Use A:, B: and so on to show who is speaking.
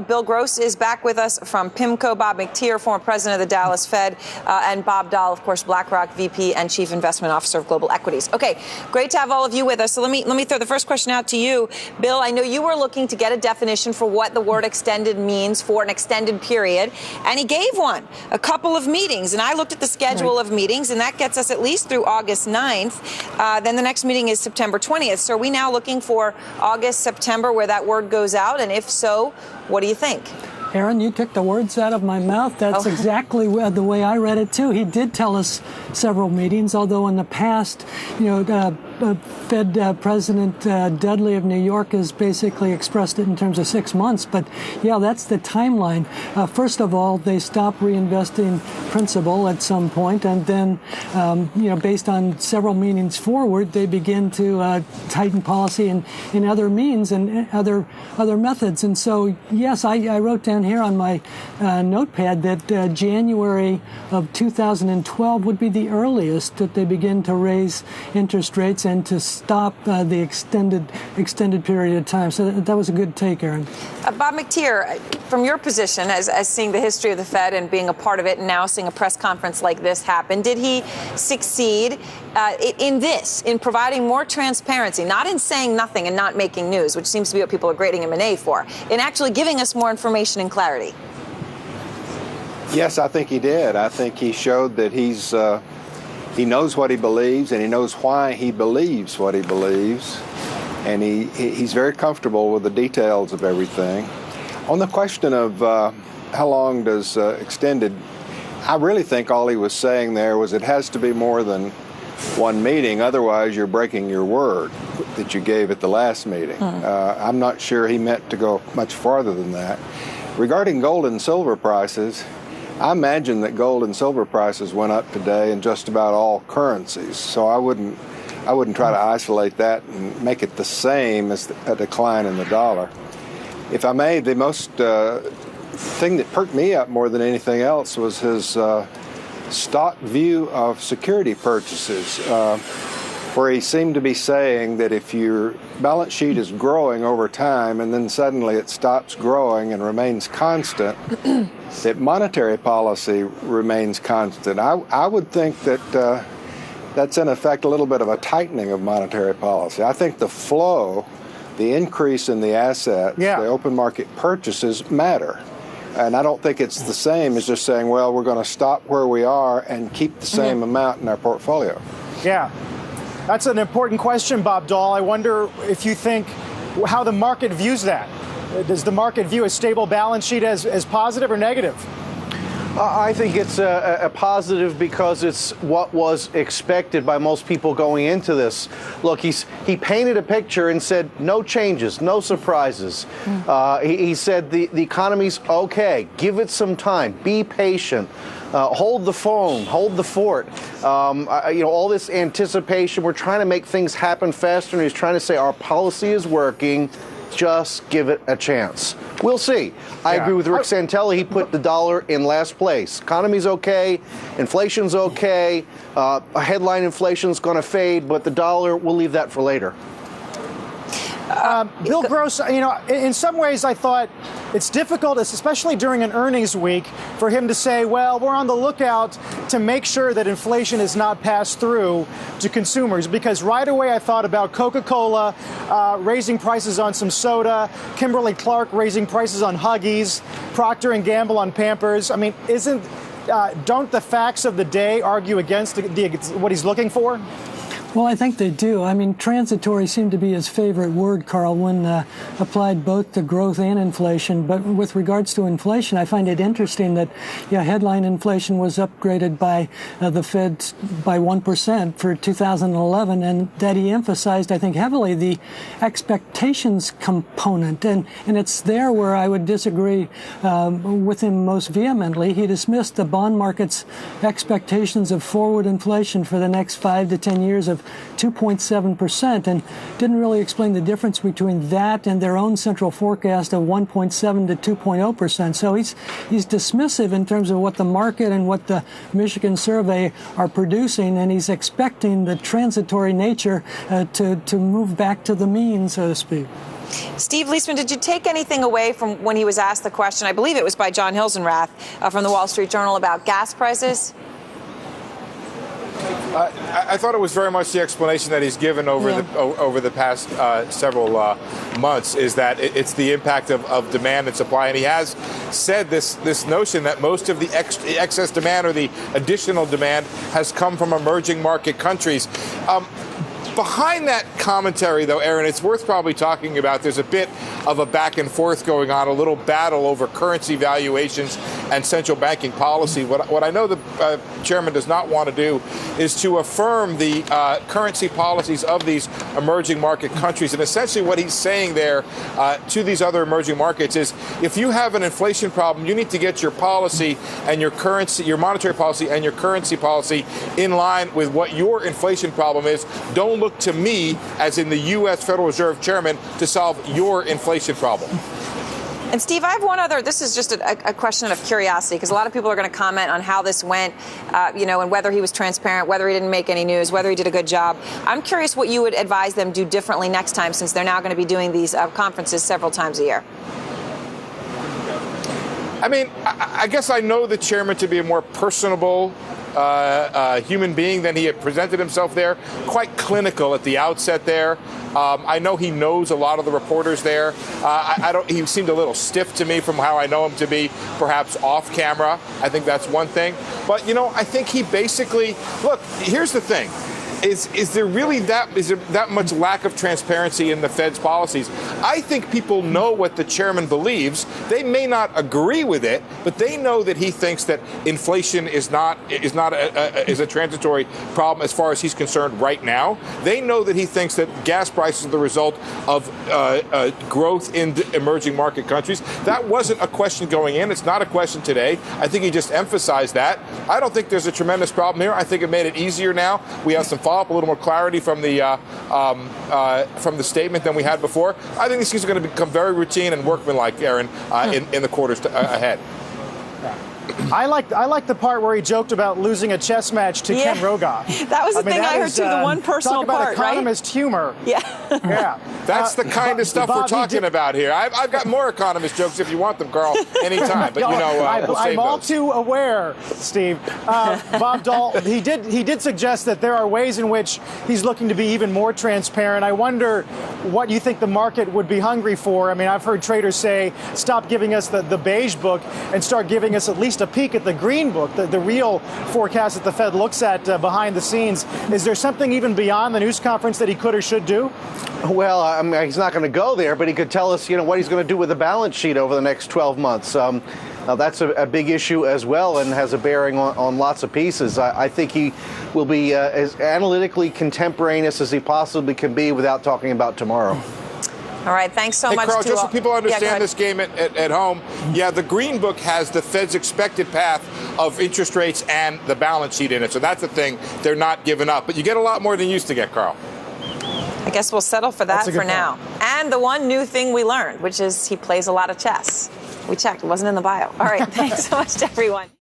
A: Bill Gross is back with us from PIMCO, Bob McTeer, former president of the Dallas Fed, and Bob Dahl, of course, BlackRock VP and Chief Investment Officer of Global Equities. Okay, great to have all of you with us. So let me throw the first question out to you. Bill, I know you were looking to get a definition for what the word extended means for an extended period, and he gave one, a couple of meetings. And I looked at the schedule of meetings, and that gets us at least through August 9th. Then the next meeting is September 20th. So are we now looking for August, September, where that word goes out? And if so, what do you think?
B: Aaron, you took the words out of my mouth. That's exactly the way I read it, too. He did tell us several meetings, although in the past, Fed President Dudley of New York has basically expressed it in terms of 6 months. But, yeah, that's the timeline. First of all, they stop reinvesting principal at some point, and then, based on several meetings forward, they begin to tighten policy in other means and other methods. And so, yes, I wrote down here on my notepad that January of 2012 would be the earliest that they begin to raise interest rates and to stop the extended period of time. So that was a good take, Aaron.
A: Bob McTeer, from your position as seeing the history of the Fed and being a part of it and now seeing a press conference like this happen, did he succeed in providing more transparency, not in saying nothing and not making news, which seems to be what people are grading him an A for, in actually giving us more information and clarity?
C: Yes, I think he did. I think he showed that he knows what he believes, and he knows why he believes what he believes, and he's very comfortable with the details of everything. On the question of how long does extended, I really think all he was saying there was it has to be more than one meeting, otherwise you're breaking your word that you gave at the last meeting. I'm not sure he meant to go much farther than that. Regarding gold and silver prices, I imagine that gold and silver prices went up today in just about all currencies, so I wouldn't try to isolate that and make it the same as a decline in the dollar. If I may, the most thing that perked me up more than anything else was his stock view of security purchases, where he seemed to be saying that if your balance sheet is growing over time and then suddenly it stops growing and remains constant, that monetary policy remains constant. I would think that that's in effect a little bit of a tightening of monetary policy. I think the flow, the increase in the assets, the open market purchases matter. And I don't think it's the same as just saying, well, we're going to stop where we are and keep the same amount in our portfolio.
D: Yeah. That's an important question, Bob Dahl. I wonder if you think how the market views that. Does the market view a stable balance sheet as positive or negative?
E: I think it's a positive because it's what was expected by most people going into this. Look, he painted a picture and said no changes, no surprises. He said the economy's okay. Give it some time. Be patient. Hold the phone, hold the fort. All this anticipation. We're trying to make things happen faster, and he's trying to say our policy is working. Just give it a chance. We'll see. I agree with Rick Santelli. He put the dollar in last place. Economy's okay. Inflation's okay. Headline inflation's going to fade, but the dollar, we'll leave that for later.
D: Bill Gross, in some ways I thought it's difficult, especially during an earnings week, for him to say, well, we're on the lookout to make sure that inflation is not passed through to consumers. Because right away I thought about Coca-Cola raising prices on some soda, Kimberly-Clark raising prices on Huggies, Procter & Gamble on Pampers. I mean, don't the facts of the day argue against what he's looking for?
B: Well, I think they do. I mean, transitory seemed to be his favorite word, Carl, when applied both to growth and inflation. But with regards to inflation, I find it interesting that, headline inflation was upgraded by the Fed by 1% for 2011, and that he emphasized, I think, heavily the expectations component. And it's there where I would disagree with him most vehemently. He dismissed the bond market's expectations of forward inflation for the next 5 to 10 years of 2.7% and didn't really explain the difference between that and their own central forecast of 1.7 to 2.0%. So he's dismissive in terms of what the market and what the Michigan survey are producing, and he's expecting the transitory nature to move back to the mean, so to speak.
A: Steve Leisman, did you take anything away from when he was asked the question, I believe it was by John Hilsenrath from the Wall Street Journal, about gas prices?
F: I thought it was very much the explanation that he's given over the past several months, is that it's the impact of demand and supply, and he has said this notion that most of the excess demand or the additional demand has come from emerging market countries. Behind that commentary, though, Aaron, it's worth probably talking about. There's a bit of a back and forth going on, a little battle over currency valuations and central banking policy. What I know the chairman does not want to do is to affirm the currency policies of these emerging market countries. And essentially what he's saying there to these other emerging markets is, if you have an inflation problem, you need to get your policy and your currency, your monetary policy and your currency policy in line with what your inflation problem is. Don't look to me, as in the U.S. Federal Reserve Chairman, to solve your inflation problem.
A: And Steve, I have one other, this is just a question of curiosity, because a lot of people are going to comment on how this went, and whether he was transparent, whether he didn't make any news, whether he did a good job. I'm curious what you would advise them do differently next time, since they're now going to be doing these conferences several times a year.
F: I mean, I guess I know the chairman to be a more personable human being than he had presented himself there. Quite clinical at the outset there. I know he knows a lot of the reporters there. He seemed a little stiff to me from how I know him to be, perhaps off camera. I think that's one thing. But, I think he basically, look, here's the thing. Is there really that much lack of transparency in the Fed's policies? I think people know what the chairman believes. They may not agree with it, but they know that he thinks that inflation is a transitory problem as far as he's concerned right now. They know that he thinks that gas prices are the result of growth in emerging market countries. That wasn't a question going in. It's not a question today. I think he just emphasized that. I don't think there's a tremendous problem here. I think it made it easier now. We have some follow-up, a little more clarity from the statement than we had before. I think this is going to become very routine and workmanlike, Aaron, in the quarters ahead.
D: I like the part where he joked about losing a chess match to Ken Rogoff.
A: That was the thing I heard too, the one personal
D: talk about
A: part,
D: economist humor.
A: Yeah.
D: Yeah.
F: That's the kind of stuff we're talking about here. I've got more economist jokes if you want them, Carl, anytime. But we'll save
D: I'm all
F: those.
D: too aware, Steve. Bob Dahl, he did suggest that there are ways in which he's looking to be even more transparent. I wonder what you think the market would be hungry for. I mean, I've heard traders say, stop giving us the beige book and start giving us at least a peek at the green book, the real forecast that the Fed looks at behind the scenes. Is there something even beyond the news conference that he could or should do?
E: Well, I mean, he's not going to go there, but he could tell us, what he's going to do with the balance sheet over the next 12 months. Now, that's a big issue as well and has a bearing on lots of pieces. I think he will be as analytically contemporaneous as he possibly can be without talking about tomorrow.
A: All right, thanks so much.
F: Carl, just so people understand
A: this
F: game at home, the Green Book has the Fed's expected path of interest rates and the balance sheet in it. So that's the thing they're not giving up. But you get a lot more than you used to get, Carl.
A: I guess we'll settle for that for now. And the one new thing we learned, which is he plays a lot of chess. We checked. It wasn't in the bio. All right, thanks so much to everyone.